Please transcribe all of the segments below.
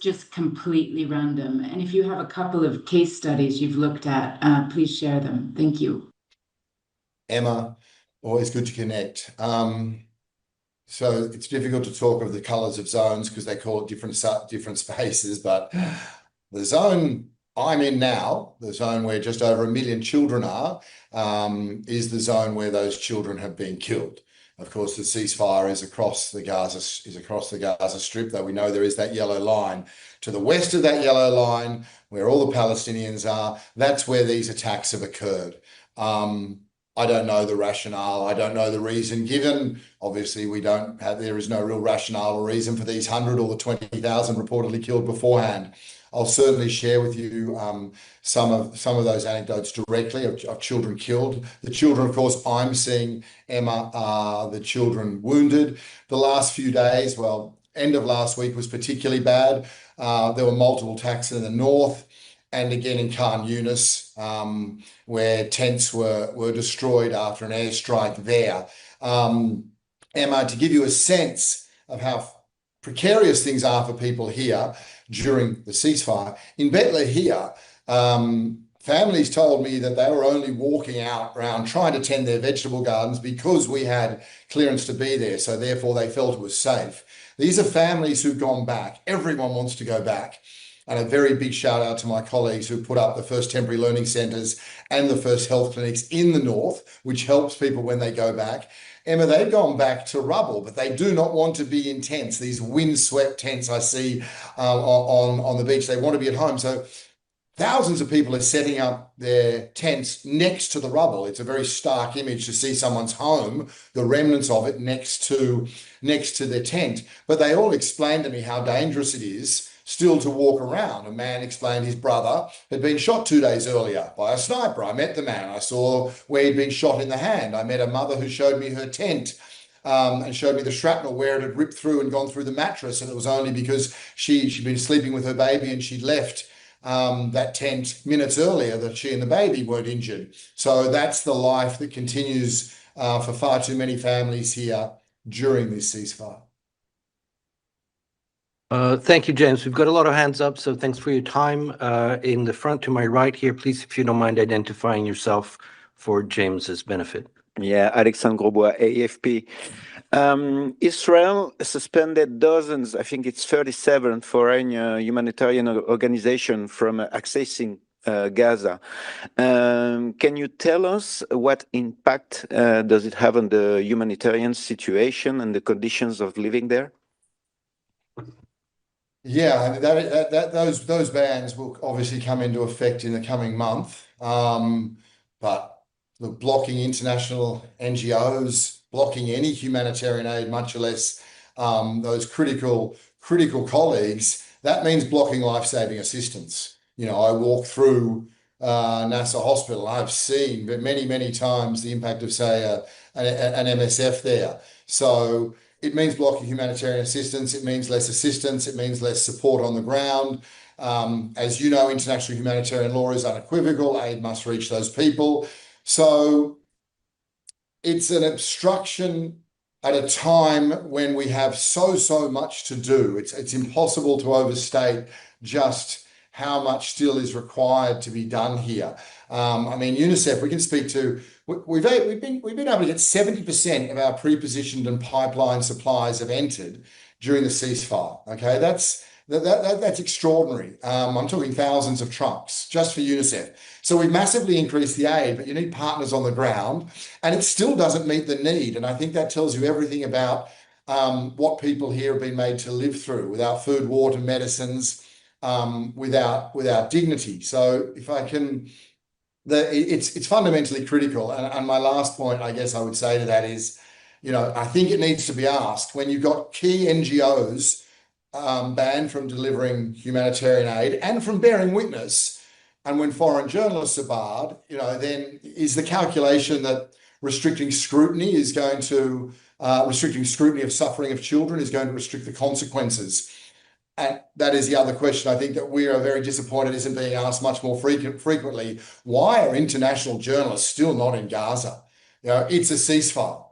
just completely random? And if you have a couple of case studies you've looked at, please share them. Thank you. Emma, always good to connect. So it's difficult to talk of the colours of zones because they call it different spaces, but the zone I'm in now, the zone where just over 1 million children are, is the zone where those children have been killed. Of course, the ceasefire is across the Gaza Strip, though we know there is that yellow line. To the west of that yellow line, where all the Palestinians are, that's where these attacks have occurred. I don't know the rationale. I don't know the reason given. Obviously, there is no real rationale or reason for these 100 or the 20,000 reportedly killed beforehand. I'll certainly share with you some of those anecdotes directly of children killed. The children, of course, I'm seeing, Emma, are the children wounded. The last few days, well, end of last week was particularly bad. There were multiple attacks in the north and again in Khan Yunis, where tents were destroyed after an airstrike there. Emma, to give you a sense of how precarious things are for people here during the ceasefire, in Betla here, families told me that they were only walking out around trying to tend their vegetable gardens because we had clearance to be there, so therefore they felt it was safe. These are families who've gone back. Everyone wants to go back. And a very big shout out to my colleagues who put up the first temporary learning centres and the first health clinics in the north, which helps people when they go back. Emma, they've gone back to rubble, but they do not want to be in tents, these windswept tents I see on the beach. They want to be at home. So thousands of people are setting up their tents next to the rubble. It's a very stark image to see someone's home, the remnants of it next to their tent. But they all explained to me how dangerous it is still to walk around. A man explained his brother had been shot 2 days earlier by a sniper. I met the man. I saw where he'd been shot in the hand. I met a mother who showed me her tent and showed me the shrapnel where it had ripped through and gone through the mattress. And it was only because she'd been sleeping with her baby and she'd left that tent minutes earlier that she and the baby weren't injured. So that's the life that continues for far too many families here during this ceasefire. Thank you, James. We've got a lot of hands up, so thanks for your time. In the front to my right here, please, if you don't mind identifying yourself for James's benefit. Yeah, Alexandre Grosbois, AFP. Israel suspended dozens, I think it's 37 foreign humanitarian organizations from accessing Gaza. Can you tell us what impact does it have on the humanitarian situation and the conditions of living there? Yeah, those bans will obviously come into effect in the coming month. But look, blocking international NGOs, blocking any humanitarian aid, much less those critical colleagues, that means blocking life-saving assistance. You know, I walk through Nasser Hospital. I've seen many times the impact of, say, an MSF there. So it means blocking humanitarian assistance. It means less assistance. It means less support on the ground. As you know, international humanitarian law is unequivocal. Aid must reach those people. So it's an obstruction at a time when we have so much to do. It's impossible to overstate just how much still is required to be done here. I mean, UNICEF, we can speak to. We've been able to get 70% of our pre-positioned and pipeline supplies have entered during the ceasefire. Okay, that's extraordinary. I'm talking thousands of trucks just for UNICEF. So we've massively increased the aid, but you need partners on the ground, and it still doesn't meet the need. And I think that tells you everything about what people here have been made to live through without food, water, medicines, without dignity. So if I can. It's fundamentally critical. And my last point, I guess I would say to that is, you know, I think it needs to be asked when you've got key NGOs banned from delivering humanitarian aid and from bearing witness, and when foreign journalists are barred, you know, then is the calculation that restricting scrutiny of suffering of children is going to restrict the consequences. And that is the other question I think that we are very disappointed isn't being asked much more frequently. Why are international journalists still not in Gaza? You know, it's a ceasefire.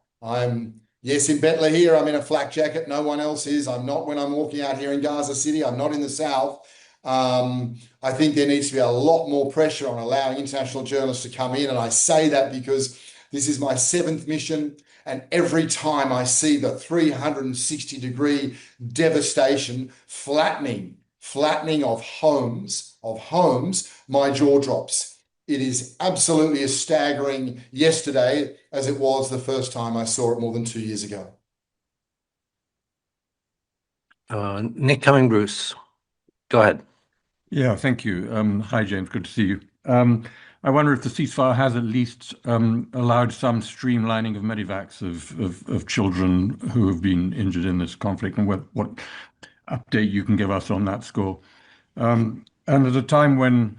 Yes, in Bethlehem, I'm in a flak jacket. No one else is. I'm not when I'm walking out here in Gaza City. I'm not in the south. I think there needs to be a lot more pressure on allowing international journalists to come in. And I say that because this is my 7th mission. And every time I see the 360-degree devastation, flattening of homes, my jaw drops. It is absolutely as staggering yesterday as it was the first time I saw it more than 2 years ago. Nick Cumming-Bruce, go ahead. Yeah, thank you. Hi, James. Good to see you. I wonder if the ceasefire has at least allowed some streamlining of medevacs of children who have been injured in this conflict, and what update you can give us on that score. And at a time when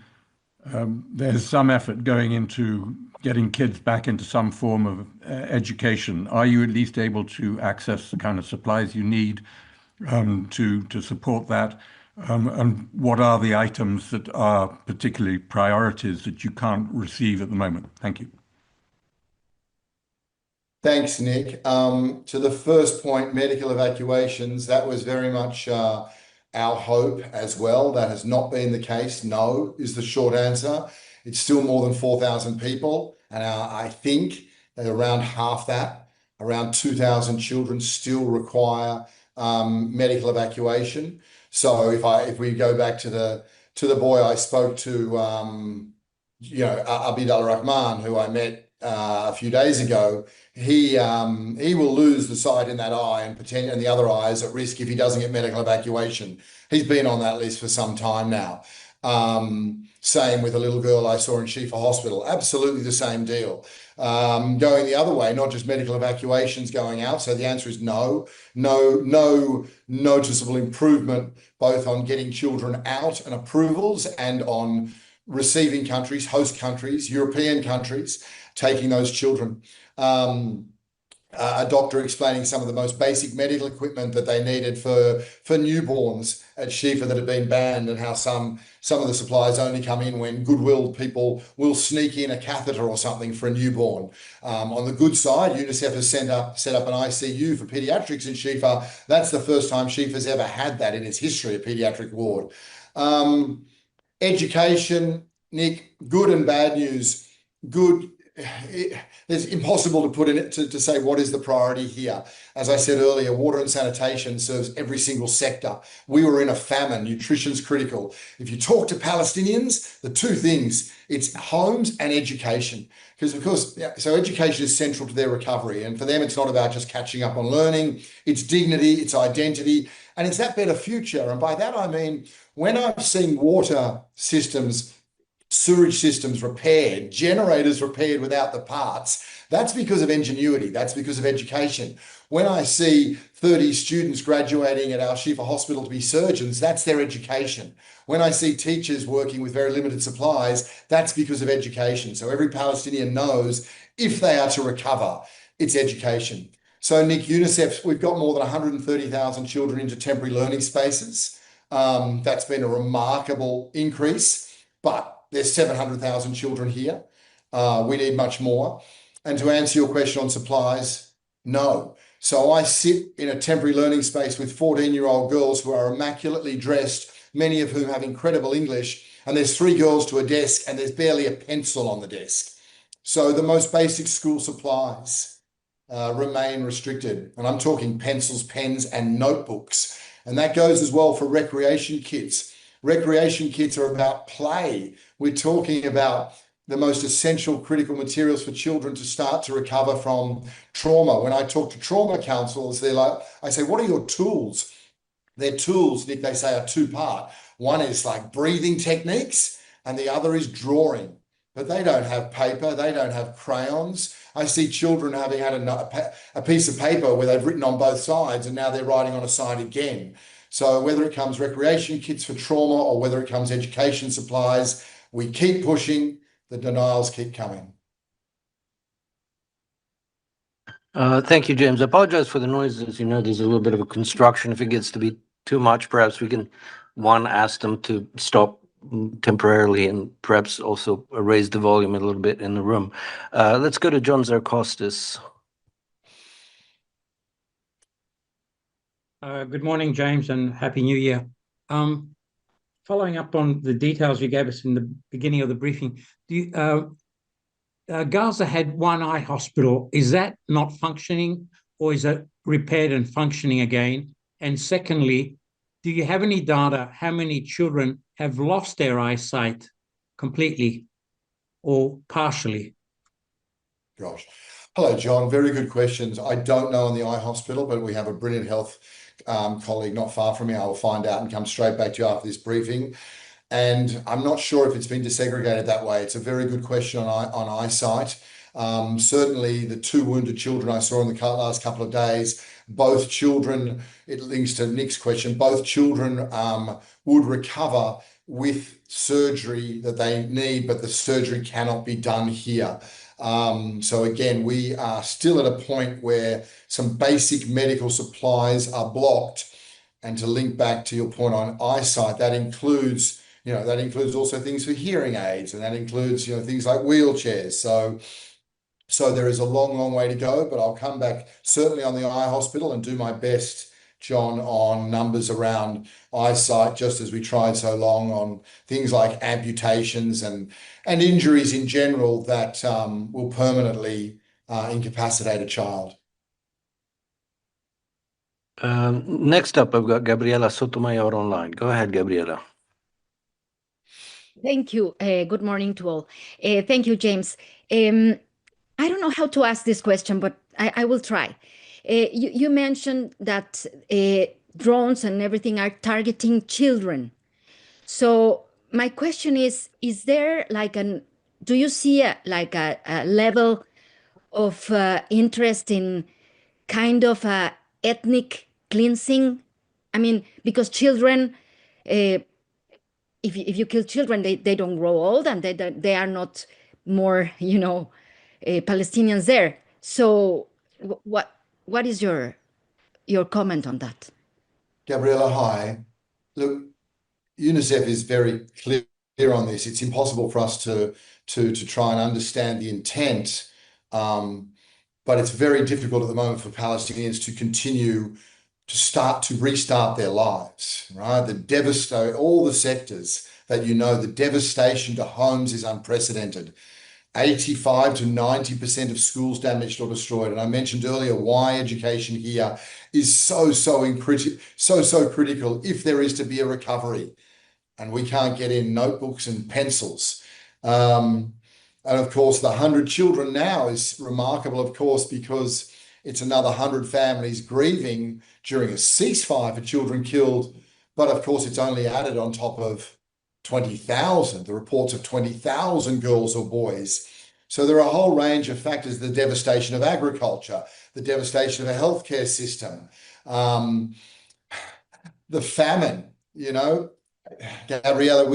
there's some effort going into getting kids back into some form of education, are you at least able to access the kind of supplies you need to support that? And what are the items that are particularly priorities that you can't receive at the moment? Thank you. Thanks, Nick. To the first point, medical evacuations, that was very much our hope as well. That has not been the case. No, is the short answer. It's still more than 4,000 people. And I think that around half that, around 2,000 children still require medical evacuation. So if we go back to the boy I spoke to, Abid al-Rahman, who I met a few days ago, he will lose the sight in that eye and the other eye is at risk if he doesn't get medical evacuation. He's been on that list for some time now. Same with a little girl I saw in Geneva hospital. Absolutely the same deal. Going the other way, not just medical evacuations going out. So the answer is no noticeable improvement, both on getting children out and approvals and on receiving countries, host countries, European countries, taking those children. A doctor explaining some of the most basic medical equipment that they needed for newborns at Geneva that had been banned, and how some of the supplies only come in when goodwill people will sneak in a catheter or something for a newborn. On the good side, UNICEF has set up an ICU for pediatrics in Geneva. That's the first time Geneva ever had that in its history, a pediatric ward. Education, Nick, good and bad news. Good. It's impossible to put in it to say what is the priority here. As I said earlier, water and sanitation serves every single sector. We were in a famine. Nutrition's critical. If you talk to Palestinians, the two things, it's homes and education. Because of course, so education is central to their recovery. And for them, it's not about just catching up on learning. It's dignity, it's identity, and it's that better future. And by that, I mean, when I've seen water systems, sewage systems repaired, generators repaired without the parts, that's because of ingenuity, that's because of education. When I see 30 students graduating at our Geneva hospital to be surgeons, that's their education. When I see teachers working with very limited supplies, that's because of education. So every Palestinian knows if they are to recover, it's education. So Nick, UNICEF, we've got more than 130,000 children into temporary learning spaces. That's been a remarkable increase, but there's 700,000 children here. We need much more. And to answer your question on supplies, no. So I sit in a temporary learning space with 14-year-old girls who are immaculately dressed, many of whom have incredible English, and there's 3 girls to a desk and there's barely a pencil on the desk. So the most basic school supplies remain restricted. And I'm talking pencils, pens, and notebooks. And that goes as well for recreation kits. Recreation kits are about play. We're talking about the most essential critical materials for children to start to recover from trauma. When I talk to trauma counselors, I say, what are your tools? Their tools, Nick, they say, are 2-part. One is like breathing techniques and the other is drawing. But they don't have paper, they don't have crayons. I see children having had a piece of paper where they've written on both sides and now they're writing on a side again. So whether it comes recreation kits for trauma or whether it comes education supplies, we keep pushing, the denials keep coming. Thank you, James. I apologize for the noises. You know, there's a little bit of a construction. If it gets to be too much, perhaps we can, ask them to stop temporarily and perhaps also raise the volume a little bit in the room. Let's go to John Zarkostis. Good morning, James, and Happy New Year. Following up on the details you gave us in the beginning of the briefing, Gaza had one eye hospital. Is that not functioning, or is it repaired and functioning again? And secondly, do you have any data how many children have lost their eyesight completely or partially? Gosh. Hello, John. Very good questions. I don't know on the eye hospital, but we have a brilliant health colleague not far from me. I will find out and come straight back to you after this briefing. And I'm not sure if it's been desegregated that way. It's a very good question on eyesight. Certainly, the 2 wounded children I saw in the last couple of days, both children, it links to Nick's question, both children would recover with surgery that they need, but the surgery cannot be done here. So again, we are still at a point where some basic medical supplies are blocked. And to link back to your point on eyesight, that includes also things for hearing aids, and that includes, things like wheelchairs. So there is a long way to go, but I'll come back certainly on the eye hospital and do my best, John, on numbers around eyesight, just as we tried so long on things like amputations and injuries in general that will permanently incapacitate a child. Next up, I've got Gabriela Sotomayor online. Go ahead, Gabriela. Thank you. Good morning to all. Thank you, James. I don't know how to ask this question, but I will try. You mentioned that drones and everything are targeting children. So my question is there do you see a level of interest in kind of ethnic cleansing? I mean, because children, if you kill children, they don't grow old, and they are not more, Palestinians there. So what is your comment on that? Gabriela, hi. Look, UNICEF is very clear on this. It's impossible for us to try and understand the intent, but it's very difficult at the moment for Palestinians to continue to restart their lives, right? All the sectors that the devastation to homes is unprecedented. 85 to 90% of schools damaged or destroyed. And I mentioned earlier why education here is so critical if there is to be a recovery. And we can't get in notebooks and pencils. And of course, the 100 children now is remarkable, of course, because it's another 100 families grieving during a ceasefire for children killed. But of course, it's only added on top of 20,000, the reports of 20,000 girls or boys. So there are a whole range of factors, the devastation of agriculture, the devastation of a healthcare system, the famine, Gabriela,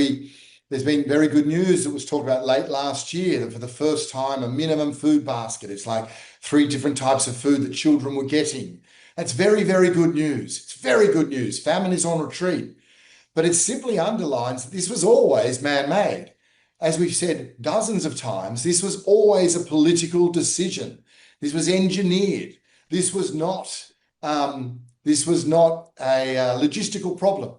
there's been very good news that was talked about late last year that for the first time, a minimum food basket. It's like 3 different types of food that children were getting. That's very, very good news. It's very good news. Famine is on retreat. But it simply underlines that this was always man-made. As we've said dozens of times, this was always a political decision. This was engineered. This was not a logistical problem.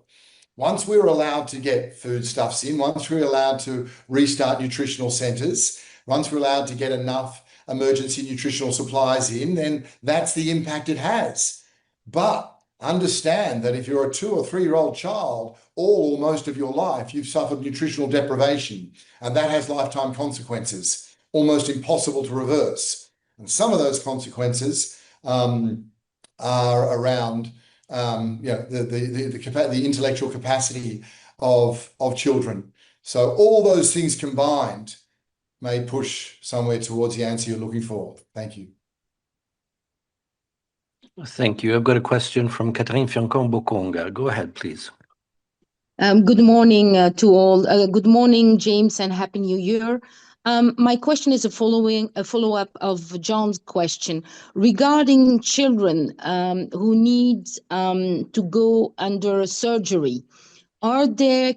Once we were allowed to get foodstuffs in, once we were allowed to restart nutritional centres, once we were allowed to get enough emergency nutritional supplies in, then that's the impact it has. But understand that if you're a 2 or 3-year-old child, all or most of your life, you've suffered nutritional deprivation, and that has lifetime consequences, almost impossible to reverse. And some of those consequences are around the intellectual capacity of children. So all those things combined may push somewhere towards the answer you're looking for. Thank you. Thank you. I've got a question from Catherine Fiancon-Bokonga. Go ahead, please. Good morning to all. Good morning, James, and Happy New Year. My question is a follow-up of John's question regarding children who need to go under surgery. Are there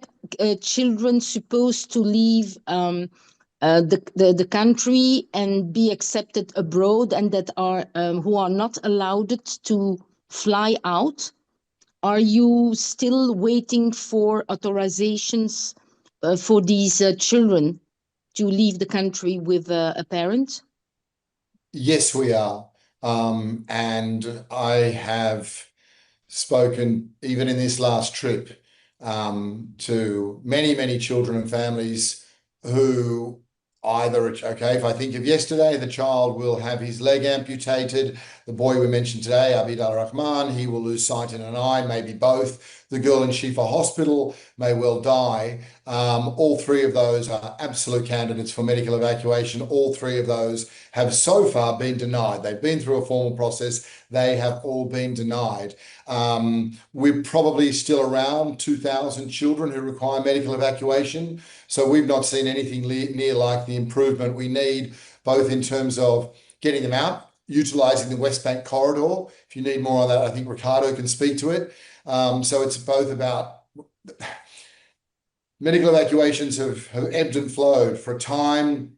children supposed to leave the country and be accepted abroad, and that are who are not allowed to fly out? Are you still waiting for authorizations for these children to leave the country with a parent? Yes, we are. And I have spoken, even in this last trip, to many, many children and families who either, okay, if I think of yesterday, the child will have his leg amputated. The boy we mentioned today, Abid al-Rahman, he will lose sight in an eye, maybe both. The girl in Shifa Hospital may well die. All three of those are absolute candidates for medical evacuation. All three of those have so far been denied. They've been through a formal process. They have all been denied. We're probably still around 2,000 children who require medical evacuation. So we've not seen anything near like the improvement we need, both in terms of getting them out, utilizing the West Bank corridor. If you need more on that, I think Ricardo can speak to it. So it's both about medical evacuations have ebbed and flowed for a time.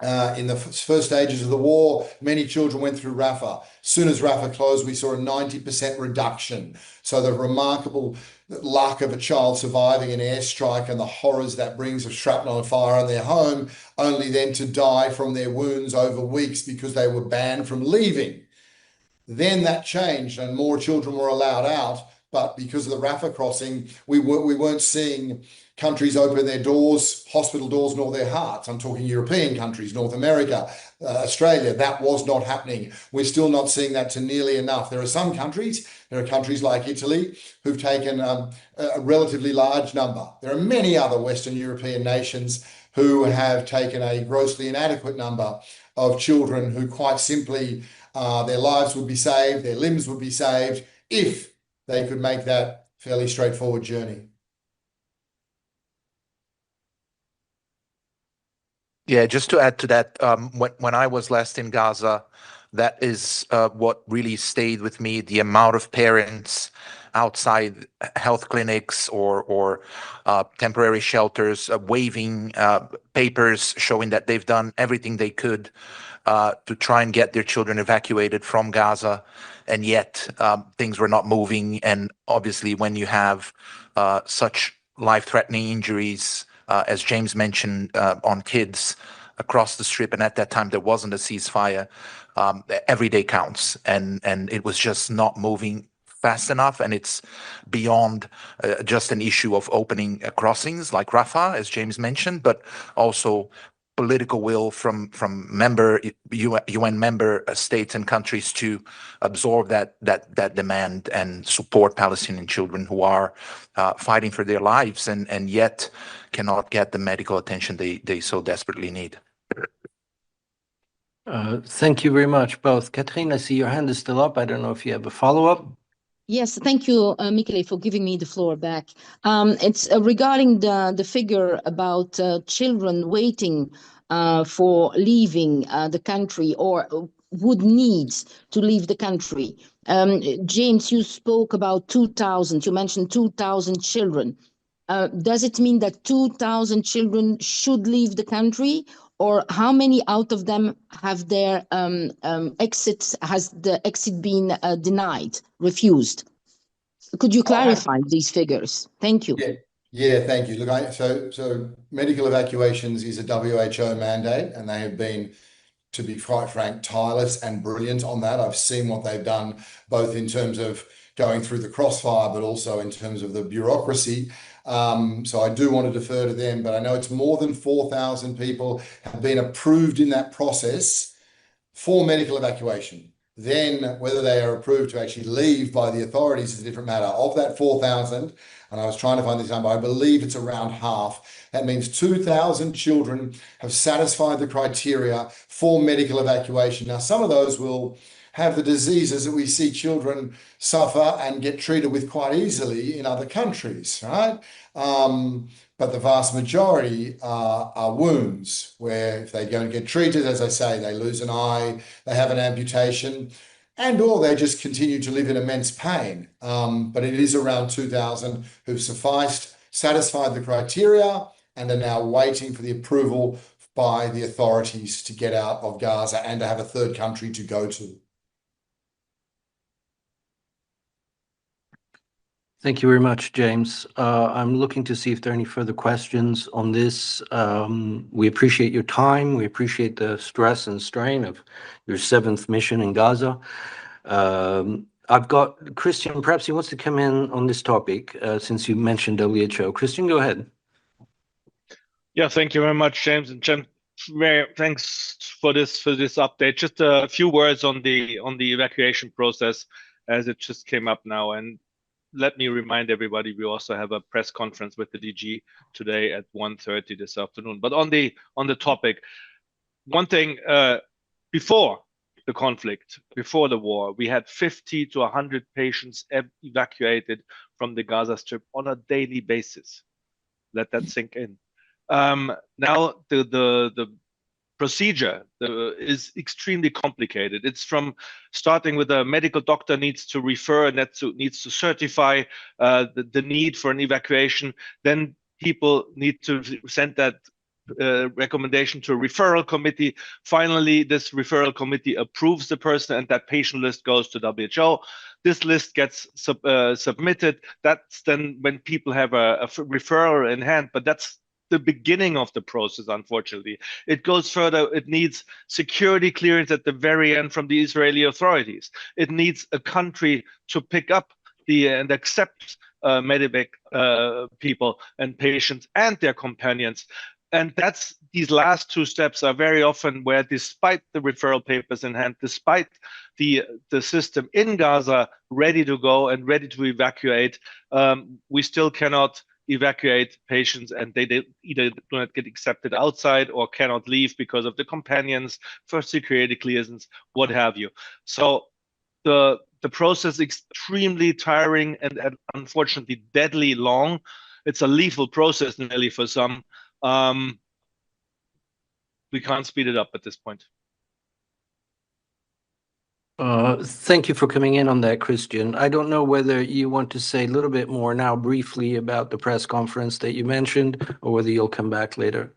In the first stages of the war, many children went through Rafah. As soon as Rafah closed, we saw a 90% reduction. So the remarkable luck of a child surviving an airstrike and the horrors that brings of shrapnel and fire in their home, only then to die from their wounds over weeks because they were banned from leaving. Then that changed and more children were allowed out. But because of the Rafah crossing, we weren't seeing countries open their doors, hospital doors, nor their hearts. I'm talking European countries, North America, Australia. That was not happening. We're still not seeing that to nearly enough. There are countries like Italy who've taken a relatively large number. There are many other Western European nations who have taken a grossly inadequate number of children who quite simply their lives would be saved, their limbs would be saved if they could make that fairly straightforward journey. Yeah, just to add to that, when I was last in Gaza, that is what really stayed with me, the amount of parents outside health clinics or temporary shelters waving papers showing that they've done everything they could to try and get their children evacuated from Gaza, and yet things were not moving. And obviously, when you have such life-threatening injuries, as James mentioned, on kids across the strip, and at that time there wasn't a ceasefire, every day counts, and it was just not moving fast enough. And it's beyond just an issue of opening crossings like Rafah, as James mentioned, but also political will from UN member states and countries to absorb that demand and support Palestinian children who are fighting for their lives and yet cannot get the medical attention they so desperately need. Thank you very much, both. Catherine, I see your hand is still up. I don't know if you have a follow-up. Yes, thank you, Michele, for giving me the floor back. It's regarding the figure about children waiting for leaving the country or would need to leave the country. James, you spoke about 2,000. You mentioned 2,000 children. Does it mean that 2,000 children should leave the country? Or how many out of them have their has the exit been denied, refused? Could you clarify these figures? Thank you. Yeah, thank you. Look, so medical evacuations is a WHO mandate, and they have been, to be quite frank, tireless and brilliant on that. I've seen what they've done, both in terms of going through the crossfire, but also in terms of the bureaucracy. So I do want to defer to them, but I know it's more than 4,000 people have been approved in that process for medical evacuation. Then whether they are approved to actually leave by the authorities is a different matter. Of that 4,000, and I was trying to find this number, I believe it's around half. That means 2,000 children have satisfied the criteria for medical evacuation. Now, some of those will have the diseases that we see children suffer and get treated with quite easily in other countries, right? But the vast majority are wounds where if they don't get treated, as I say, they lose an eye, they have an amputation, and or they just continue to live in immense pain. But it is around 2,000 who've satisfied the criteria and are now waiting for the approval by the authorities to get out of Gaza and to have a third country to go to. Thank you very much, James. I'm looking to see if there are any further questions on this. We appreciate your time. We appreciate the stress and strain of your 7th mission in Gaza. I've got Christian, perhaps he wants to come in on this topic since you mentioned WHO. Christian, go ahead. Yeah, thank you very much, James. And Jim, thanks for this update. Just a few words on the evacuation process as it just came up now. And let me remind everybody, we also have a press conference with the DG today at 1:30 this afternoon. But on the topic, one thing, before the conflict, before the war, we had 50 to 100 patients evacuated from the Gaza Strip on a daily basis. Let that sink in. Now the procedure is extremely complicated. It's from starting with a medical doctor needs to refer and needs to certify the need for an evacuation. Then people need to send that recommendation to a referral committee. Finally, this referral committee approves the person and that patient list goes to WHO. This list gets submitted. That's then when people have a referral in hand, but that's the beginning of the process. Unfortunately, it goes further. It needs security clearance at the very end from the Israeli authorities. It needs a country to pick up and accept medevac people and patients and their companions. And these last two steps are very often where, despite the referral papers in hand, despite the system in Gaza ready to go and ready to evacuate, we still cannot evacuate patients, and they either do not get accepted outside or cannot leave because of the companions, for security clearance, what have you. So the process is extremely tiring and unfortunately deadly long. It's a lethal process nearly for some. We can't speed it up at this point. Thank you for coming in on that, Christian. I don't know whether you want to say a little bit more now briefly about the press conference that you mentioned, or whether you'll come back later.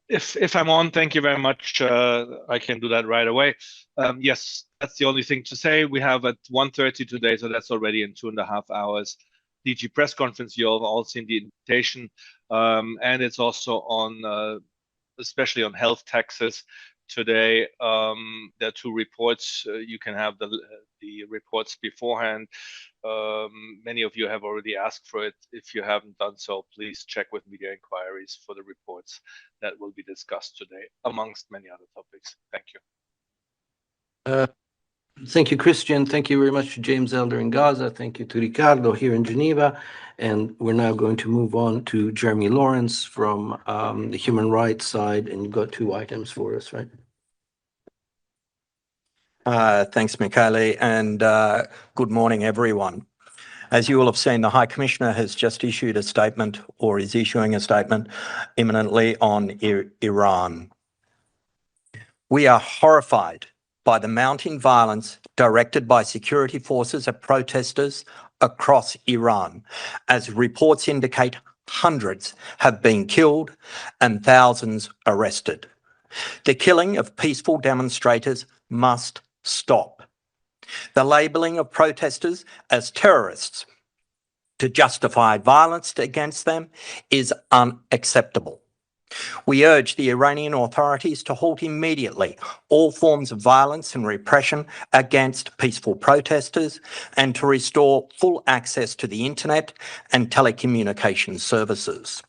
If I'm on, thank you very much. I can do that right away. Yes, that's the only thing to say. We have at 1:30 today, so that's already in 2.5 hours. DG press conference, you have all seen the invitation, and it's also on, especially on health taxes. Today, there are 2 reports. You can have the reports beforehand. Many of you have already asked for it. If you haven't done so, please check with media inquiries for the reports that will be discussed today, amongst many other topics. Thank you. Thank you, Christian. Thank you very much to James Elder in Gaza. Thank you to Ricardo here in Geneva. And we're now going to move on to Jeremy Lawrence from the human rights side. And you've got 2 items for us, right? Thanks, Michele, and good morning, everyone. As you will have seen, the High Commissioner has just issued a statement, or is issuing a statement imminently on Iran. We are horrified by the mounting violence directed by security forces at protesters across Iran, as reports indicate hundreds have been killed and thousands arrested. The killing of peaceful demonstrators must stop. The labelling of protesters as terrorists to justify violence against them is unacceptable. We urge the Iranian authorities to halt immediately all forms of violence and repression against peaceful protesters and to restore full access to the internet and telecommunications services.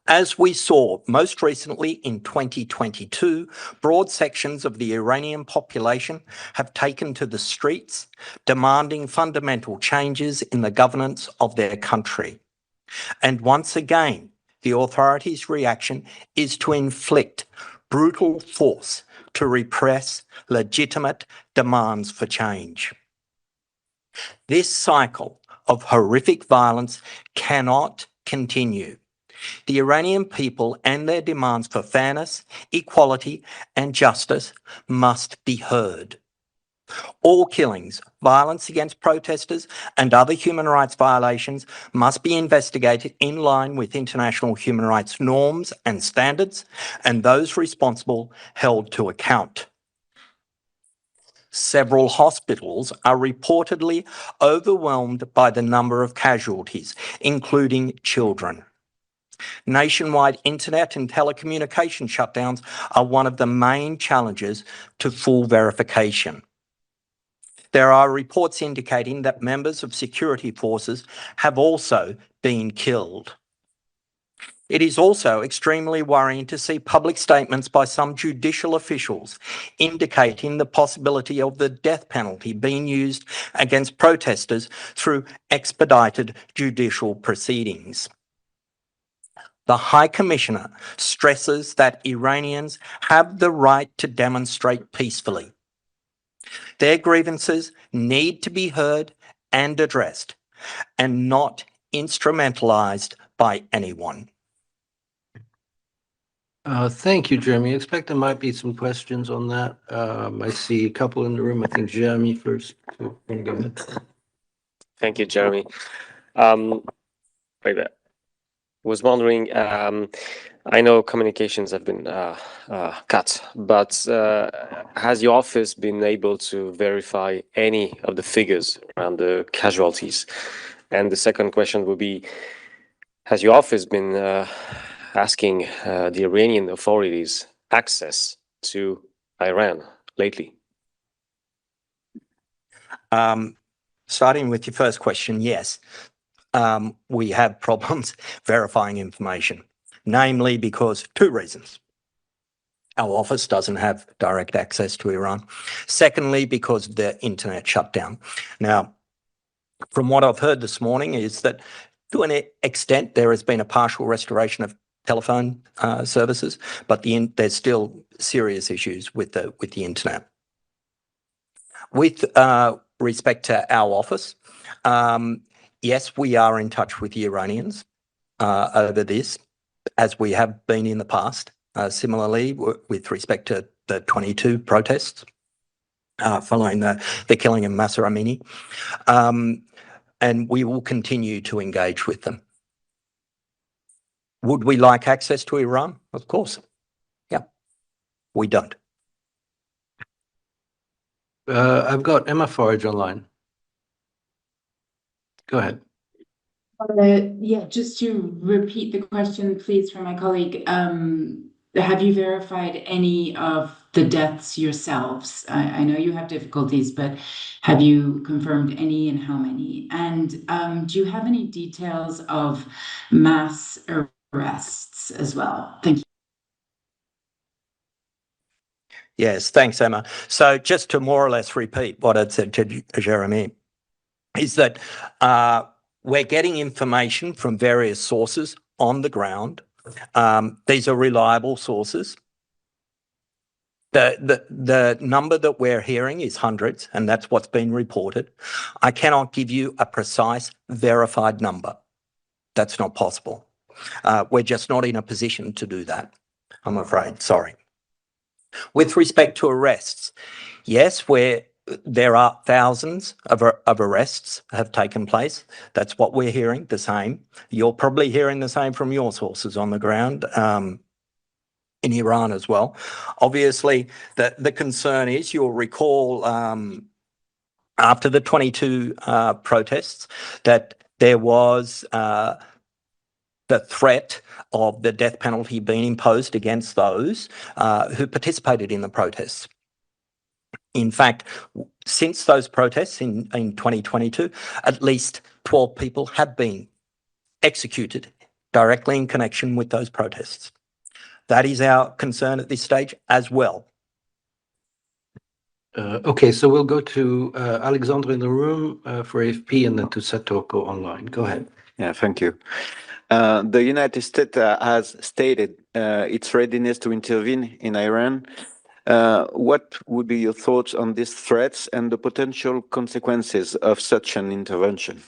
As we saw most recently in 2022, broad sections of the Iranian population have taken to the streets, demanding fundamental changes in the governance of their country. And once again, the authorities' reaction is to inflict brutal force to repress legitimate demands for change. This cycle of horrific violence cannot continue. The Iranian people and their demands for fairness, equality, and justice must be heard. All killings, violence against protesters, and other human rights violations must be investigated in line with international human rights norms and standards, and those responsible held to account. Several hospitals are reportedly overwhelmed by the number of casualties, including children. Nationwide internet and telecommunication shutdowns are one of the main challenges to full verification. There are reports indicating that members of security forces have also been killed. It is also extremely worrying to see public statements by some judicial officials indicating the possibility of the death penalty being used against protesters through expedited judicial proceedings. The High Commissioner stresses that Iranians have the right to demonstrate peacefully. Their grievances need to be heard and addressed, and not instrumentalized by anyone. Thank you, Jeremy. I expect there might be some questions on that. I see a couple in the room. I think Jeremy first. So, go ahead. Thank you, Jeremy. Right there. Was wondering, I know communications have been cut, but has your office been able to verify any of the figures around the casualties? And the second question would be, has your office been asking the Iranian authorities access to Iran lately? Starting with your first question, yes. We have problems verifying information, namely because two reasons. Our office doesn't have direct access to Iran. Secondly, because of the internet shutdown. Now, from what I've heard this morning is that to an extent there has been a partial restoration of telephone services, but there's still serious issues with the internet. With respect to our office, yes, we are in touch with the Iranians over this, as we have been in the past. Similarly, with respect to the 22 protests following the killing of Mahsa Amini, and we will continue to engage with them. Would we like access to Iran? Of course. Yeah, we don't. I've got Emma Forage online. Go ahead. Yeah, just to repeat the question, please, from my colleague. Have you verified any of the deaths yourselves? I know you have difficulties, but have you confirmed any and how many? And do you have any details of mass arrests as well? Thank you. Yes, thanks, Emma. So just to more or less repeat what I said to Jeremy, is that we're getting information from various sources on the ground. These are reliable sources. The number that we're hearing is hundreds, and that's what's been reported. I cannot give you a precise verified number. That's not possible. We're just not in a position to do that, I'm afraid. Sorry. With respect to arrests, yes, there are thousands of arrests have taken place. That's what we're hearing, the same. You're probably hearing the same from your sources on the ground in Iran as well. Obviously, the concern is, you'll recall after the 22 protests that there was the threat of the death penalty being imposed against those who participated in the protests. In fact, since those protests in 2022, at least 12 people have been executed directly in connection with those protests. That is our concern at this stage as well. Okay, so we'll go to Alexandre in the room for AFP, and then to Satoko online. Go ahead. Yeah, thank you. The United States has stated its readiness to intervene in Iran. What would be your thoughts on these threats and the potential consequences of such an intervention?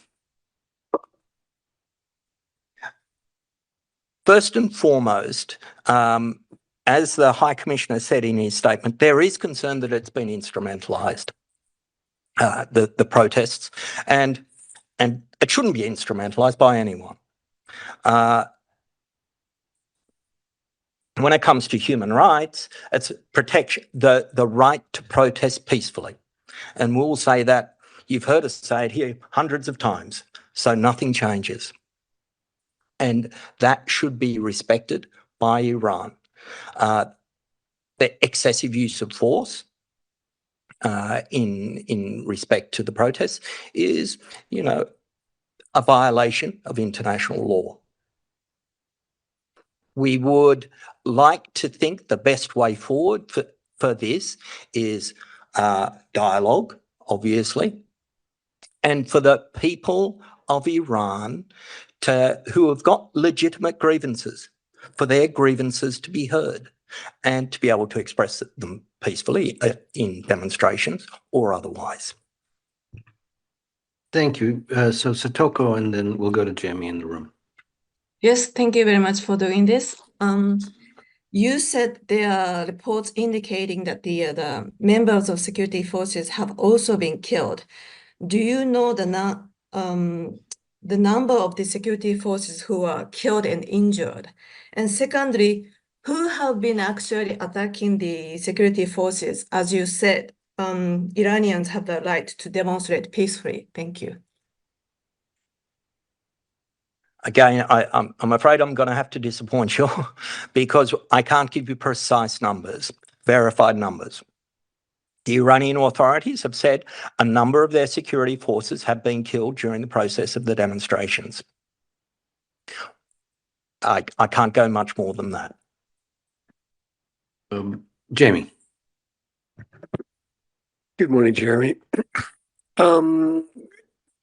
First and foremost, as the High Commissioner said in his statement, there is concern that it's been instrumentalized, the protests, and it shouldn't be instrumentalized by anyone. When it comes to human rights, it's protection, the right to protest peacefully. And we'll say that, you've heard us say it here hundreds of times, so nothing changes. And that should be respected by Iran. The excessive use of force in respect to the protests is, a violation of international law. We would like to think the best way forward for this is dialogue, obviously, and for the people of Iran who have got legitimate grievances, for their grievances to be heard and to be able to express them peacefully in demonstrations or otherwise. Thank you. So Satoko, and then we'll go to Jamie in the room. Yes, thank you very much for doing this. You said there are reports indicating that the members of security forces have also been killed. Do you know the number of the security forces who are killed and injured? And secondly, who have been actually attacking the security forces? As you said, Iranians have the right to demonstrate peacefully. Thank you. Again, I'm afraid I'm going to have to disappoint you because I can't give you precise numbers, verified numbers. The Iranian authorities have said a number of their security forces have been killed during the process of the demonstrations. I can't go much more than that. Jamie. Good morning, Jeremy.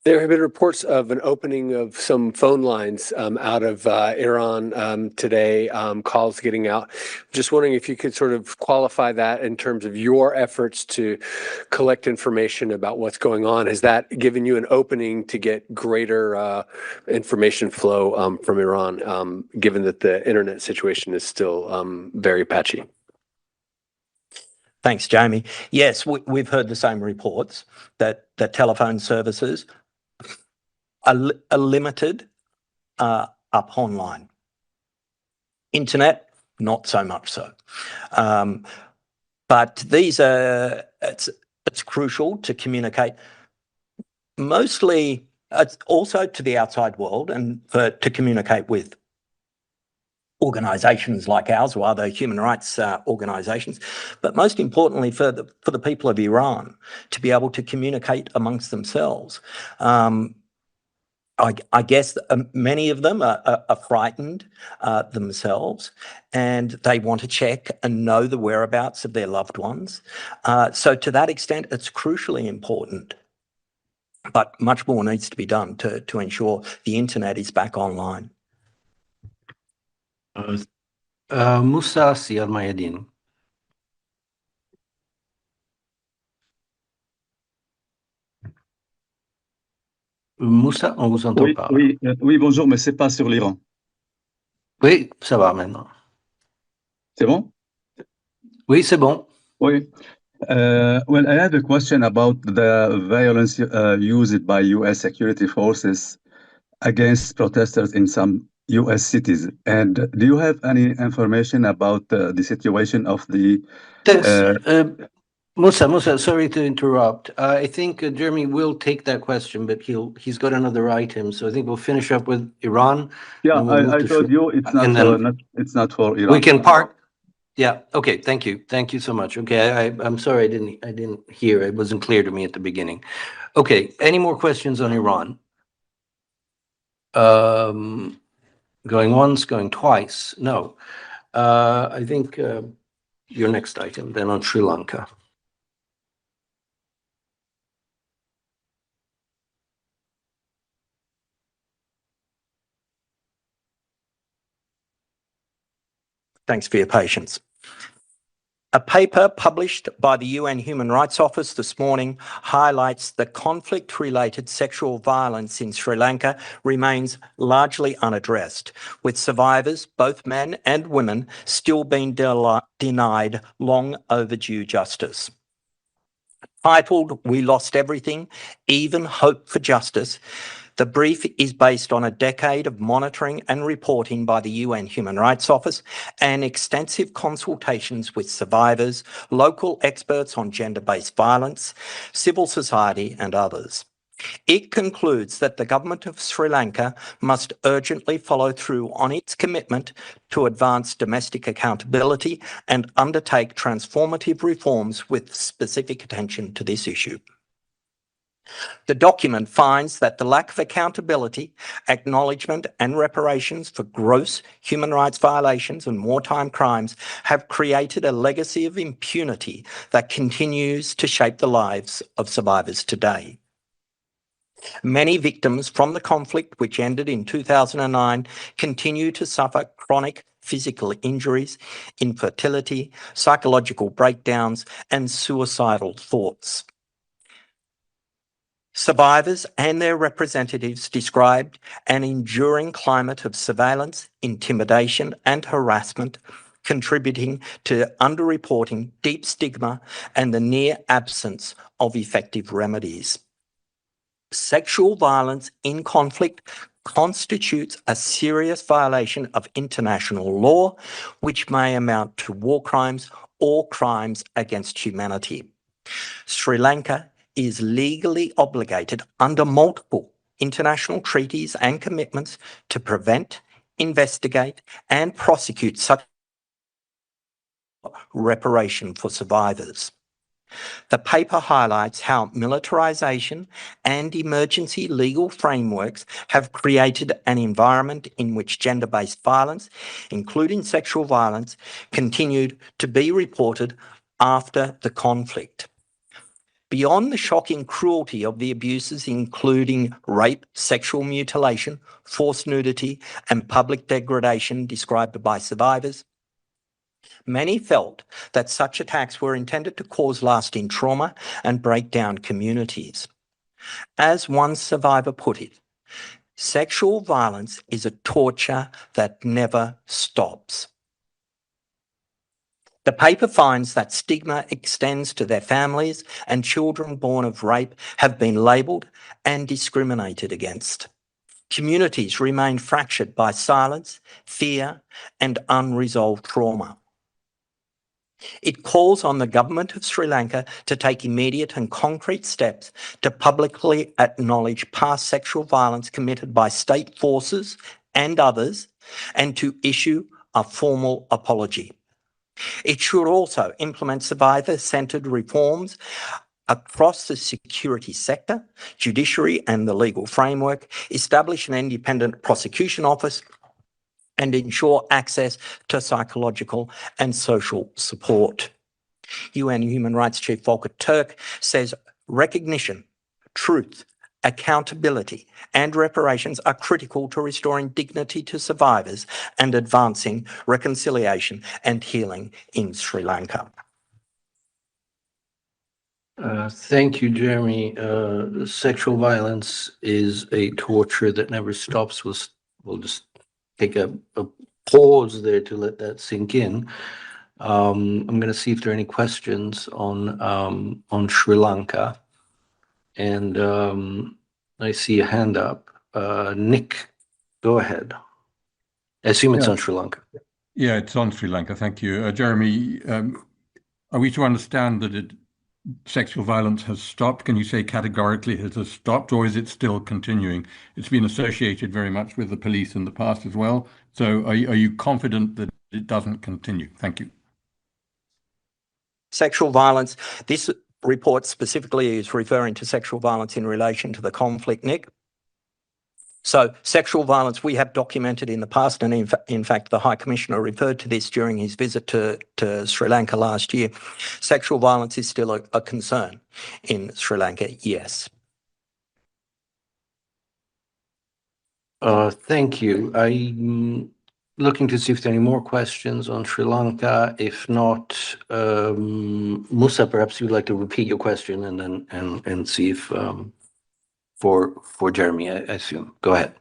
There have been reports of an opening of some phone lines out of Iran today, calls getting out. Just wondering if you could sort of qualify that in terms of your efforts to collect information about what's going on. Has that given you an opening to get greater information flow from Iran, given that the internet situation is still very patchy? Thanks, Jamie. Yes, we've heard the same reports that telephone services are limited up online. Internet, not so much so. But it's crucial to communicate mostly also to the outside world and to communicate with organisations like ours or other human rights organisations, but most importantly for the people of Iran to be able to communicate amongst themselves. I guess many of them are frightened themselves, and they want to check and know the whereabouts of their loved ones. So to that extent, it's crucially important. But much more needs to be done to ensure the internet is back online. Moussa Sial-Mayadine. Moussa, on vous entend pas. Oui, bonjour, mais c'est pas sur l'Iran. Oui, ça va maintenant. C'est bon? Oui, c'est bon. Oui. Well, I have a question about the violence used by U.S. security forces against protesters in some U.S. cities. And do you have any information about the situation of the... Thanks. Moussa, sorry to interrupt. I think Jeremy will take that question, but he's got another item. So I think we'll finish up with Iran. Yeah, I told you it's not for Iran. We can park. Yeah. Okay. Thank you. Thank you so much. Okay. I'm sorry. I didn't hear. It wasn't clear to me at the beginning. Okay. Any more questions on Iran? Going once, going twice. No. I think your next item then on Sri Lanka. Thanks for your patience. A paper published by the UN Human Rights Office this morning highlights that conflict-related sexual violence in Sri Lanka remains largely unaddressed, with survivors, both men and women, still being denied long overdue justice. Titled, "We Lost Everything, Even Hope for Justice," The brief is based on a decade of monitoring and reporting by the UN Human Rights Office and extensive consultations with survivors, local experts on gender-based violence, civil society and others. It concludes that the government of Sri Lanka must urgently follow through on its commitment to advance domestic accountability and undertake transformative reforms with specific attention to this issue. The document finds that the lack of accountability, acknowledgement and reparations for gross human rights violations and wartime crimes have created a legacy of impunity that continues to shape the lives of survivors today. Many victims from the conflict, which ended in 2009, continue to suffer chronic physical injuries, infertility, psychological breakdowns, and suicidal thoughts. Survivors and their representatives described an enduring climate of surveillance, intimidation, and harassment, contributing to underreporting, deep stigma, and the near absence of effective remedies. Sexual violence in conflict constitutes a serious violation of international law, which may amount to war crimes or crimes against humanity. Sri Lanka is legally obligated under multiple international treaties and commitments to prevent, investigate, and prosecute such reparation for survivors. The paper highlights how militarization and emergency legal frameworks have created an environment in which gender-based violence, including sexual violence, continued to be reported after the conflict. Beyond the shocking cruelty of the abuses, including rape, sexual mutilation, forced nudity, and public degradation described by survivors, many felt that such attacks were intended to cause lasting trauma and break down communities. As one survivor put it, sexual violence is a torture that never stops. The paper finds that stigma extends to their families, and children born of rape have been labelled and discriminated against. Communities remain fractured by silence, fear, and unresolved trauma. It calls on the government of Sri Lanka to take immediate and concrete steps to publicly acknowledge past sexual violence committed by state forces and others, and to issue a formal apology. It should also implement survivor-centred reforms across the security sector, judiciary and the legal framework, establish an independent prosecution office, and ensure access to psychological and social support. UN Human Rights Chief Volker Turk says recognition, truth, accountability and reparations are critical to restoring dignity to survivors and advancing reconciliation and healing in Sri Lanka. Thank you, Jeremy. Sexual violence is a torture that never stops. We'll just take a pause there to let that sink in. I'm going to see if there are any questions on Sri Lanka. And I see a hand up. Nick, go ahead. I assume it's on Sri Lanka. Yeah, it's on Sri Lanka. Thank you. Jeremy, are we to understand that sexual violence has stopped? Can you say categorically it has stopped, or is it still continuing? It's been associated very much with the police in the past as well. So are you confident that it doesn't continue? Thank you. Sexual violence, this report specifically is referring to sexual violence in relation to the conflict, Nick. So sexual violence we have documented in the past, and in fact the High Commissioner referred to this during his visit to Sri Lanka last year. Sexual violence is still a concern in Sri Lanka, yes. Thank you. I'm looking to see if there are any more questions on Sri Lanka. If not, Musa, perhaps you'd like to repeat your question and then see if for Jeremy, I assume. Go ahead.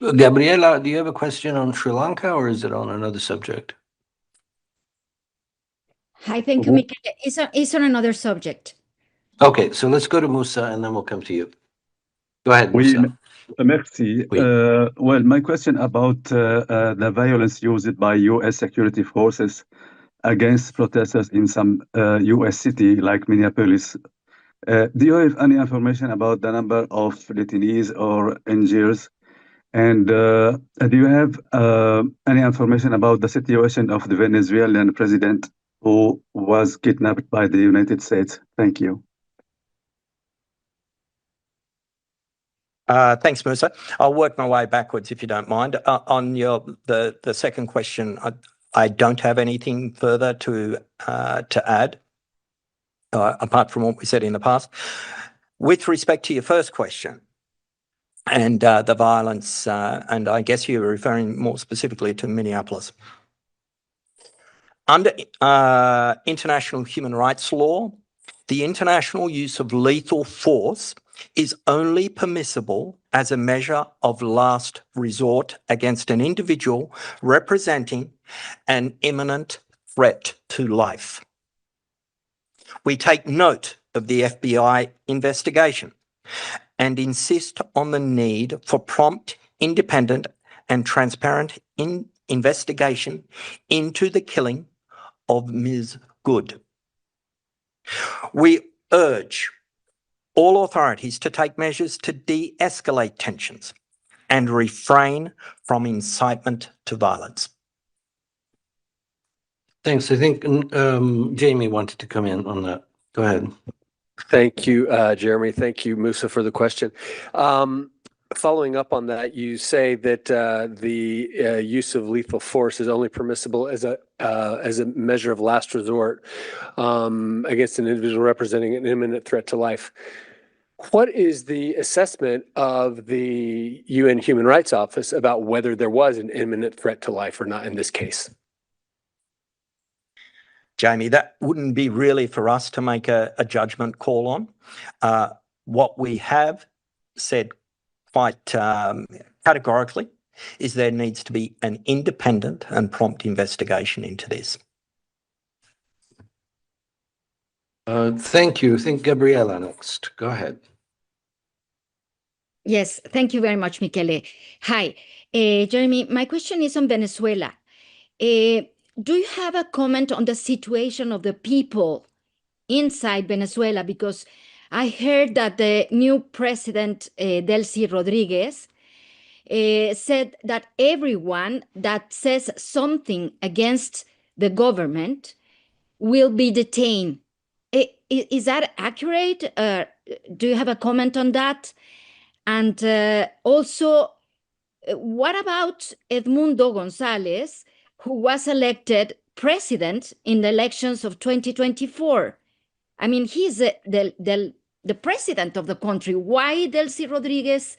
Gabriela, do you have a question on Sri Lanka, or is it on another subject? Hi, thank you, Michele. It's on another subject. Okay, so let's go to Musa and then we'll come to you. Go ahead, Oui, Musa. merci. Oui. Well, my question about the violence used by U.S. security forces against protesters in some U.S. city like Minneapolis. Do you have any information about the number of detainees or injured? And do you have any information about the situation of the Venezuelan president who was kidnapped by the United States? Thank you. Thanks, Musa. I'll work my way backwards if you don't mind. On the second question, I don't have anything further to add apart from what we said in the past. With respect to your first question and the violence, and I guess you're referring more specifically to Minneapolis. Under international human rights law, the international use of lethal force is only permissible as a measure of last resort against an individual representing an imminent threat to life. We take note of the FBI investigation and insist on the need for prompt, independent, and transparent investigation into the killing of Ms. Good. We urge all authorities to take measures to de-escalate tensions and refrain from incitement to violence. Thanks. I think Jamie wanted to come in on that. Go ahead. Thank you, Jeremy. Thank you, Musa, for the question. Following up on that, you say that the use of lethal force is only permissible as a measure of last resort against an individual representing an imminent threat to life. What is the assessment of the UN Human Rights Office about whether there was an imminent threat to life or not in this case? Jamie, that wouldn't be really for us to make a judgment call on. What we have said quite categorically is there needs to be an independent and prompt investigation into this. Thank you. I think Gabriela next. Go ahead. Yes, thank you very much, Michele. Hi, Jeremy, my question is on Venezuela. Do you have a comment on the situation of the people inside Venezuela? Because I heard that the new president, Delcy Rodriguez, said that everyone that says something against the government will be detained. Is that accurate? Do you have a comment on that? And also, what about Edmundo González, who was elected president in the elections of 2024? I mean, he's the president of the country. Why Delcy Rodriguez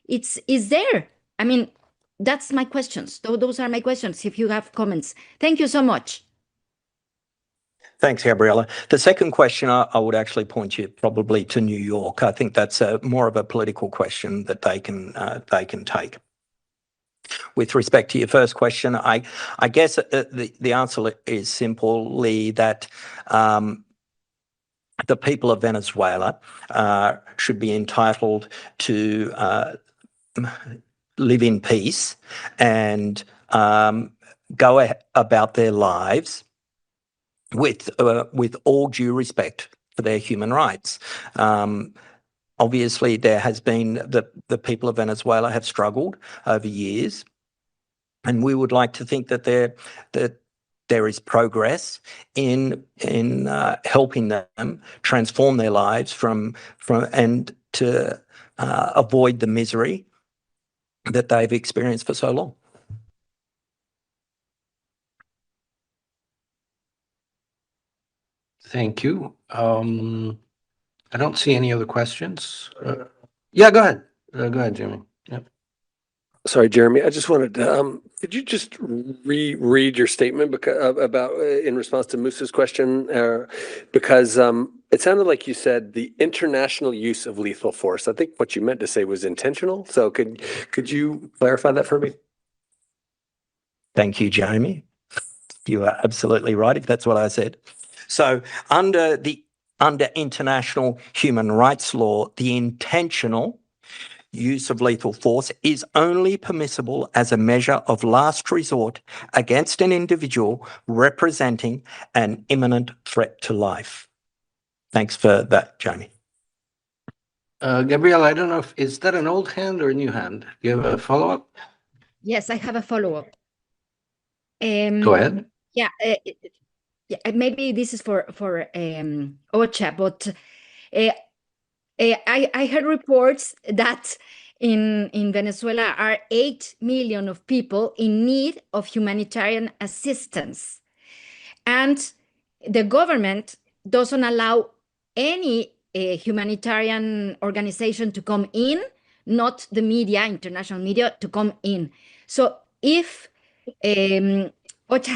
is there? I mean, that's my questions. Those are my questions, if you have comments. Thank you so much. Thanks, Gabriela. The second question, I would actually point you probably to New York. I think that's more of a political question that they can take. With respect to your first question, I guess the answer is simply that the people of Venezuela should be entitled to live in peace and go about their lives with all due respect for their human rights. Obviously, there has been the people of Venezuela have struggled over years, and we would like to think that there is progress in helping them transform their lives from and to avoid the misery that they've experienced for so long. Thank you. I don't see any other questions. Yeah, go ahead. Go ahead, Jimmy. Yep. Sorry, Jeremy. I just wanted to, could you just reread your statement about in response to Musa's question? Because it sounded like you said the international use of lethal force. I think what you meant to say was intentional. So could you clarify that for me? Thank you, Jamie. You are absolutely right if that's what I said. So under international human rights law, the intentional use of lethal force is only permissible as a measure of last resort against an individual representing an imminent threat to life. Thanks for that, Jamie. Gabrielle, I don't know is that an old hand or a new hand? Do you have a follow-up? Yes, I have a follow-up. Go ahead. Yeah, maybe this is for OCHA, but I heard reports that in Venezuela are 8 million of people in need of humanitarian assistance, and the government doesn't allow any humanitarian organization to come in, not the media, international media, to come in. So if OCHA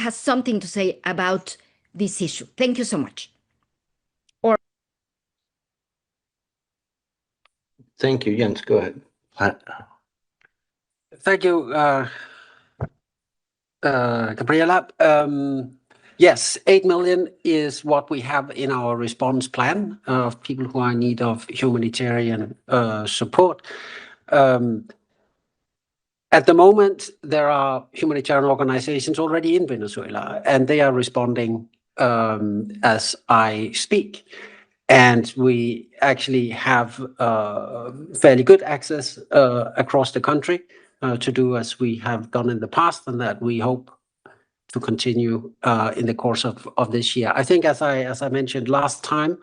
has something to say about this issue. Thank you so much. Thank you, Jens. Go ahead. Thank you, Gabriela. Yes, 8 million is what we have in our response plan of people who are in need of humanitarian support. At the moment, there are humanitarian organizations already in Venezuela, and they are responding as I speak. And we actually have fairly good access across the country to do as we have done in the past, and that we hope to continue in the course of this year. I think, as I mentioned last time,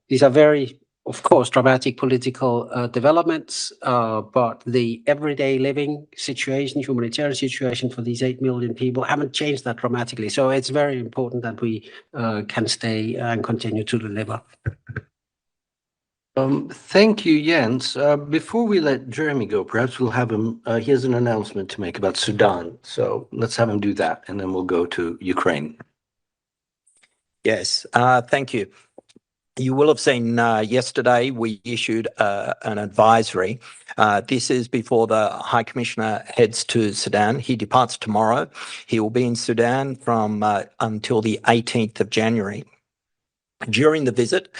these are very, of course, dramatic political developments, but the everyday living situation, humanitarian situation for these 8 million people haven't changed that dramatically. So it's very important that we can stay and continue to deliver. Thank you, Jens. Before we let Jeremy go, perhaps we'll have him, he has an announcement to make about Sudan. So let's have him do that, and then we'll go to Ukraine. Yes, thank you. You will have seen yesterday we issued an advisory. This is before the High Commissioner heads to Sudan. He departs tomorrow. He will be in Sudan from until the 18th of January. During the visit,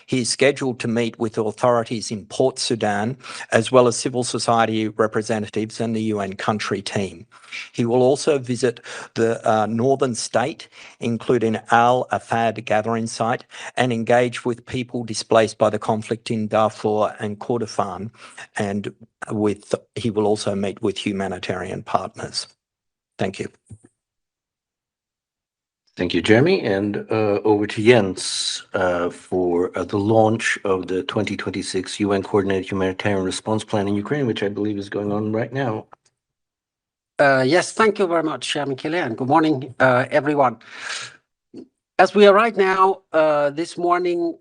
he's scheduled to meet with authorities in Port Sudan, as well as civil society representatives and the UN country team. He will also visit the northern state, including Al Afad gathering site, and engage with people displaced by the conflict in Darfur and Kordofan, and he will also meet with humanitarian partners. Thank you. Thank you, Jeremy. And over to Jens for the launch of the 2026 UN Coordinated Humanitarian Response Plan in Ukraine, which I believe is going on right now. Yes, thank you very much, Michele, and good morning, everyone. As we are right now, this morning,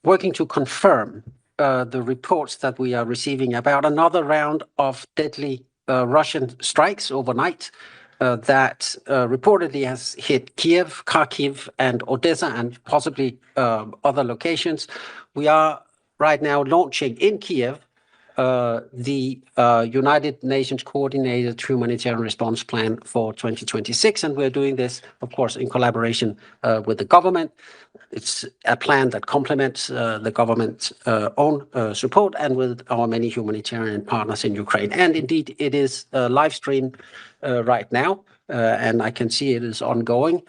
working to confirm the reports that we are receiving about another round of deadly Russian strikes overnight that reportedly has hit Kiev, Kharkiv, and Odessa, and possibly other locations. We are right now launching in Kiev the United Nations Coordinated Humanitarian Response Plan for 2026, and we're doing this, of course, in collaboration with the government. It's a plan that complements the government's own support and with our many humanitarian partners in Ukraine. And indeed, it is live streamed right now, and I can see it is ongoing.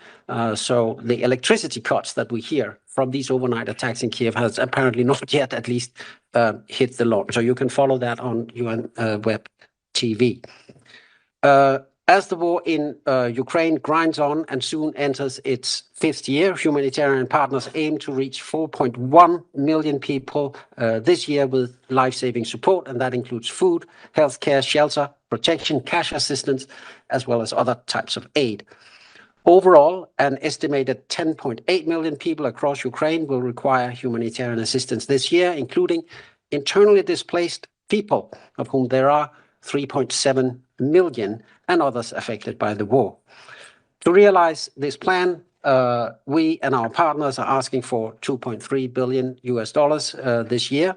So the electricity cuts that we hear from these overnight attacks in Kiev has apparently not yet at least hit the launch. So you can follow that on UN Web TV. As the war in Ukraine grinds on and soon enters its 5th year, humanitarian partners aim to reach 4.1 million people this year with life-saving support, and that includes food, healthcare, shelter, protection, cash assistance, as well as other types of aid. Overall, an estimated 10.8 million people across Ukraine will require humanitarian assistance this year, including internally displaced people, of whom there are 3.7 million, and others affected by the war. To realize this plan, we and our partners are asking for $2.3 billion this year.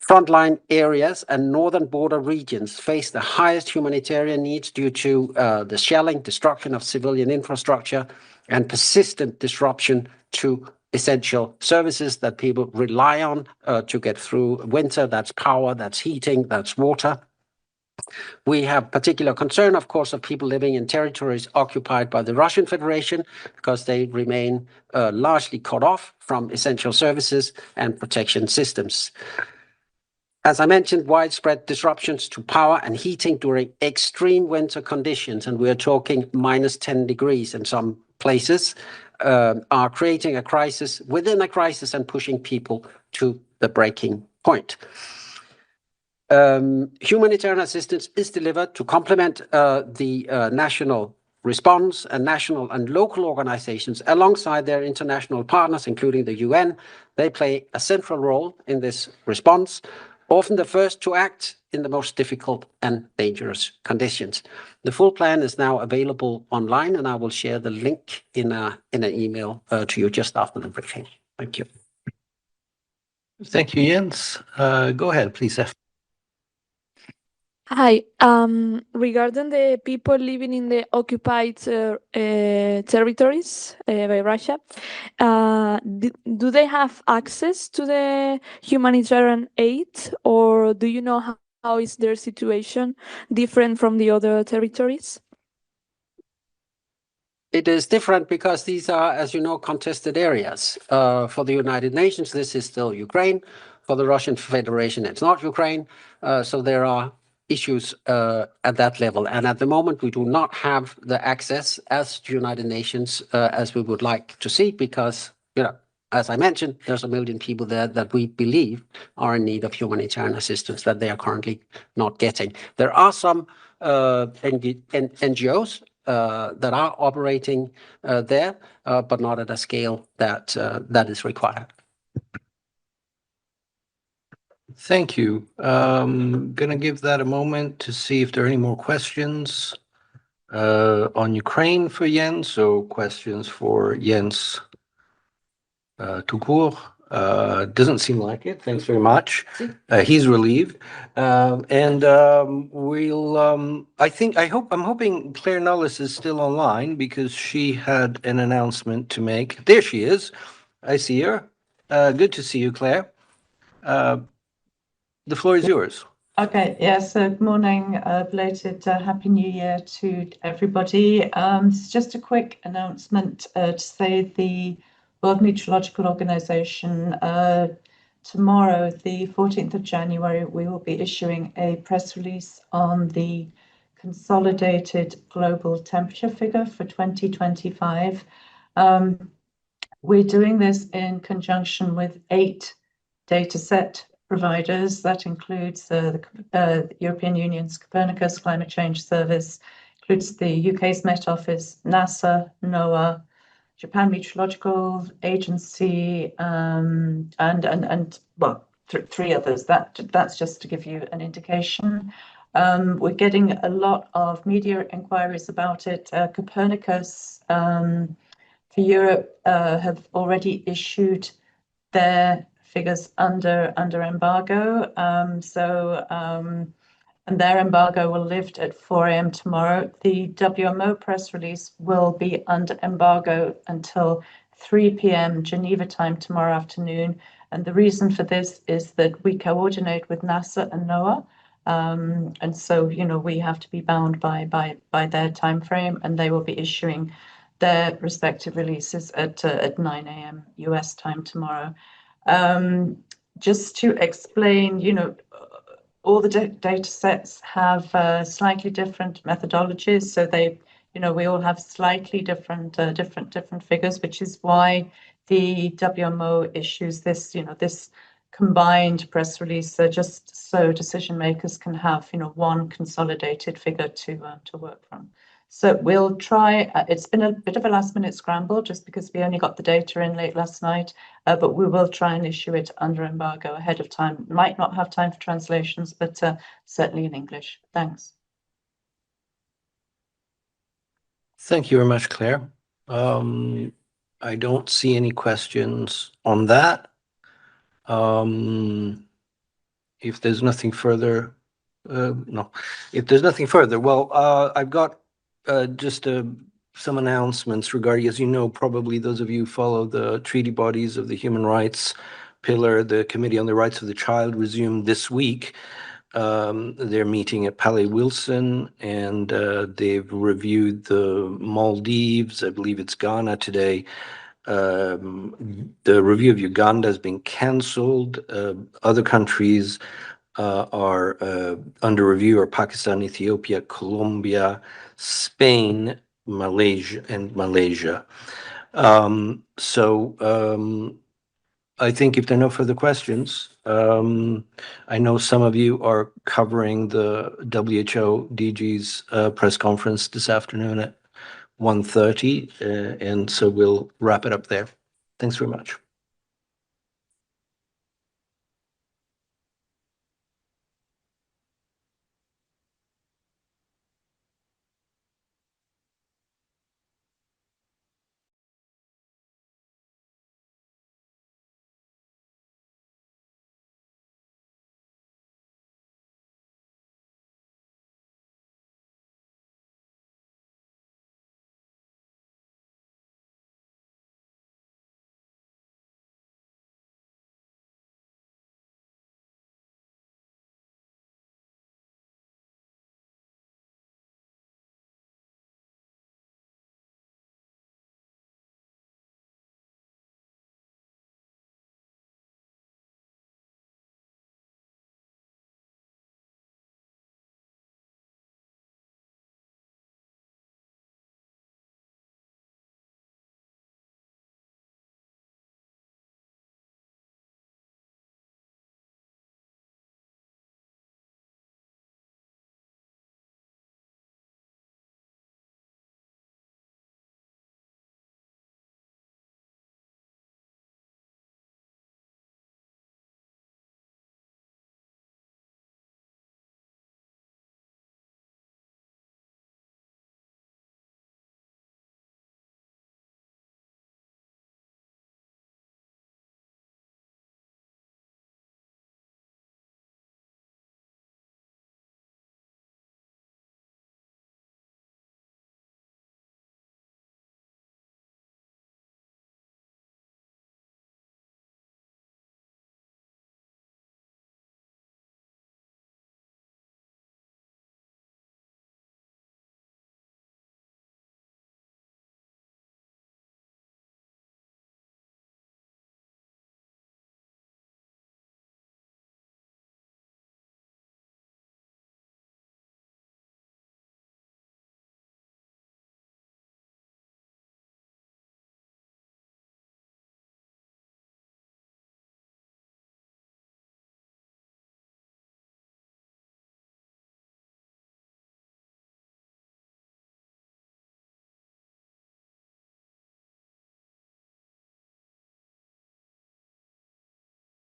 Frontline areas and northern border regions face the highest humanitarian needs due to the shelling, destruction of civilian infrastructure, and persistent disruption to essential services that people rely on to get through winter. That's power, that's heating, that's water. We have particular concern, of course, of people living in territories occupied by the Russian Federation, because they remain largely cut off from essential services and protection systems. As I mentioned, widespread disruptions to power and heating during extreme winter conditions, and we are talking -10 degrees in some places, are creating a crisis within a crisis and pushing people to the breaking point. Humanitarian assistance is delivered to complement the national response, and national and local organizations alongside their international partners, including the UN. They play a central role in this response, often the first to act in the most difficult and dangerous conditions. The full plan is now available online, and I will share the link in an email to you just after the briefing. Thank you. Thank you, Jens. Go ahead, please, F. Hi. Regarding the people living in the occupied territories by Russia, do they have access to the humanitarian aid, or do you know how is their situation different from the other territories? It is different because these are, as you know, contested areas. For the United Nations, this is still Ukraine. For the Russian Federation, it's not Ukraine. So there are issues at that level. And at the moment, we do not have the access as United Nations as we would like to see, because, you know, as I mentioned, there's 1 million people there that we believe are in need of humanitarian assistance that they are currently not getting. There are some NGOs that are operating there, but not at a scale that is required. Thank you. Gonna give that a moment to see if there are any more questions on Ukraine for Jens. So questions for Jens tout court. Doesn't seem like it. Thanks very much. He's relieved. I'm hoping Claire Nullis is still online, because she had an announcement to make. There she is. I see her. Good to see you, Claire. The floor is yours. Okay, yes, good morning, belated Happy New Year to everybody. It's just a quick announcement to say the World Meteorological Organization, tomorrow, the 14th of January, we will be issuing a press release on the consolidated global temperature figure for 2025. We're doing this in conjunction with 8 dataset providers. That includes the European Union's Copernicus Climate Change Service, includes the UK's Met Office, NASA, NOAA, Japan Meteorological Agency, and well, 3 others. That's just to give you an indication. We're getting a lot of media inquiries about it. Copernicus for Europe have already issued their figures under embargo. And their embargo will lift at 4 a.m. tomorrow. The WMO press release will be under embargo until 3 p.m. Geneva time tomorrow afternoon. And the reason for this is that we coordinate with NASA and NOAA. And so, you know, we have to be bound by their time frame, and they will be issuing their respective releases at 9 a.m. US time tomorrow. Just to explain, you know, all the data sets have slightly different methodologies, so they, you know, we all have slightly different figures, which is why the WMO issues this, you know, this combined press release, just so decision makers can have, you know, one consolidated figure to work from. So we'll try. It's been a bit of a last-minute scramble, just because we only got the data in late last night, but we will try and issue it under embargo ahead of time. Might not have time for translations, but certainly in English. Thanks. Thank you very much, Claire. I don't see any questions on that. If there's nothing further, no. If there's nothing further, well, I've got just a some announcements regarding, as you know, probably those of you who follow the treaty bodies of the human rights pillar, the Committee on the Rights of the Child resumed this week. They're meeting at Palais Wilson, and they've reviewed the Maldives. I believe it's Ghana today. The review of Uganda has been cancelled. Other countries are under review are Pakistan, Ethiopia, Colombia, Spain, Malaysia, and Malaysia. I think if there are no further questions, I know some of you are covering the WHO DG's press conference this afternoon at 1:30, and so we'll wrap it up there. Thanks very much.